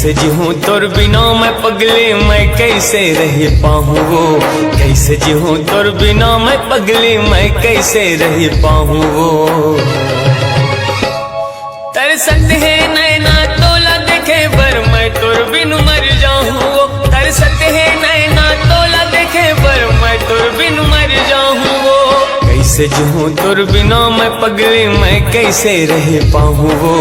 कैसे जीऊँ तोर बिना मैं पगली, मैं कैसे रह पाऊँ वो। कैसे जीऊँ तोर बिना मैं पगली, मैं कैसे रह पाऊँ वो। तरसत है नैना तोला देखे बर, मैं तोर बिन मर जाऊँ वो। तरसत है नैना तोला देखे बर, मैं तोर बिन मर जाऊँ वो। कैसे जीऊँ तोर बिना मैं पगली, मैं कैसे रह पाऊँ वो।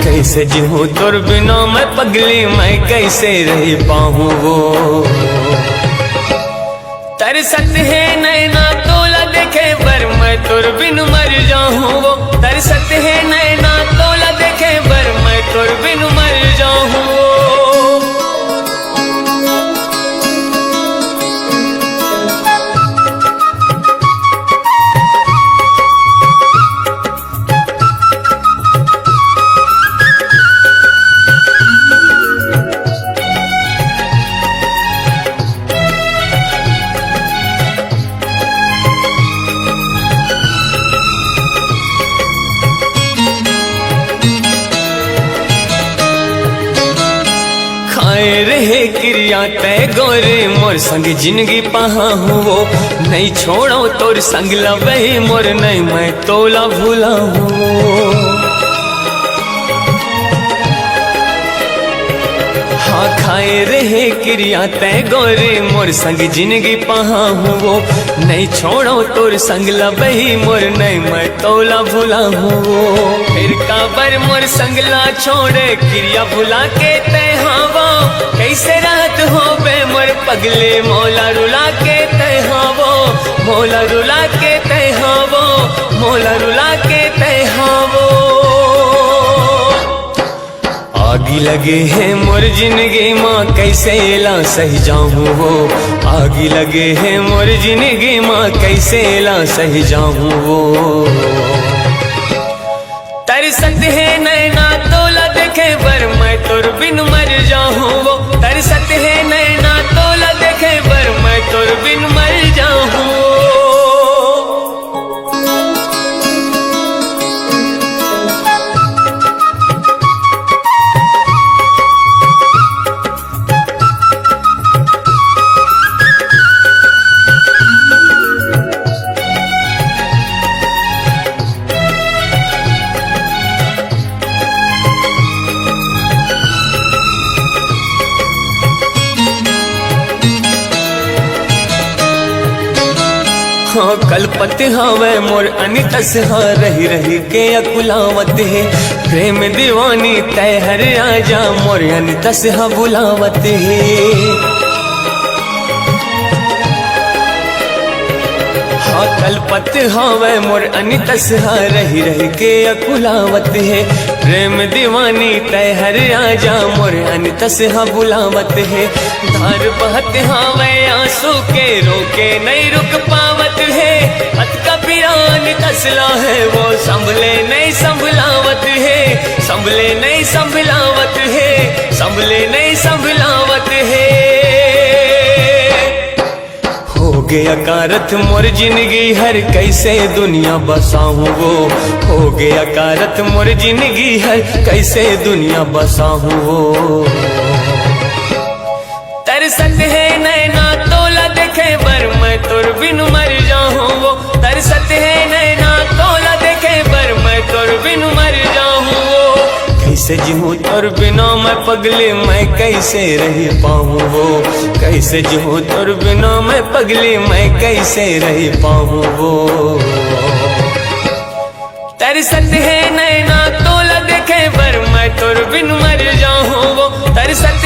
कैसे जीऊँ तोर बिना मैं पगली, मैं कैसे रह पाऊँ वो। तरसत है नैना तोला देखे बर, मैं तोर बिन मर जाऊँ वो। तरसत है नैना तोला देखे बर, मैं तोर बिन मर जाऊँ वो। खाए रहे क्रिया तय गोरे मोर संग जिंदगी पहा हुओ। नहीं छोड़ो तोर संग लबे मोर, नहीं मैं तोला भूला हूँ। हाँ खाए रहे क्रिया तय गोरे मोर संग जिंदगी पहा हुओ। नहीं छोड़ो तोर संग लबही मोर, नहीं मैं तोला भूला हूँ। फिर काबर मोर संगला छोड़े क्रिया भुला के तय हावो। कैसे रात हो बे मोर पगले, मौला रुला के तय हावो। मौला रुला के तय हावो, मौला रुला के तय हावो। आगी लगे हैं मोर जिंदगी माँ, कैसे ला सही जाऊँ वो। आगी लगे हैं मोर जिंदगी माँ, कैसे ला सही जाऊँ वो। तरसत है नैना तोला देखे बर, मैं तोर बिन मर जाऊँ वो। तरसत है नैना तोला देखे बर, मैं तोर बिन मर जाऊँ। हाँ कलपत हवे मोर अनितस, हाँ रही रही के अकुलावत है। प्रेम दीवानी तय हर आजा मोर अनितस, हाँ बुलावत है। हाँ कलपत हवे मोर अनितस, हाँ रही रही के अकुलावत है। प्रेम दीवानी तय हर आजा मोर अनितस, हाँ बुलावत है। धार बहत हवे आंसू के, रोके नहीं रुक पावत है। अत कबीरान तसला है वो, संभले नहीं संभलावत है। संभले नहीं संभलावत है, संभले नहीं संभलावत है। हो गया कारत मोर जिंदगी हर, कैसे दुनिया बसाऊँ वो। हो गया कारत मोर जिंदगी हर, कैसे दुनिया बसाऊँ वो। तरसत है नैना तोला देखे बर, मैं तोर बिन मर जाऊँ वो। तरसत है नैना तोला देखे बर, मैं तोर बिन मर जाऊँ वो। कैसे जीऊँ तोर बिना मैं पगली, मैं कैसे रह पाऊँ वो। कैसे जीऊँ तोर बिना मैं पगली, मैं कैसे रह पाऊँ वो। तरसत है नैना तोला देखे बर, मैं तोर बिन मर जाऊँ वो। तरसत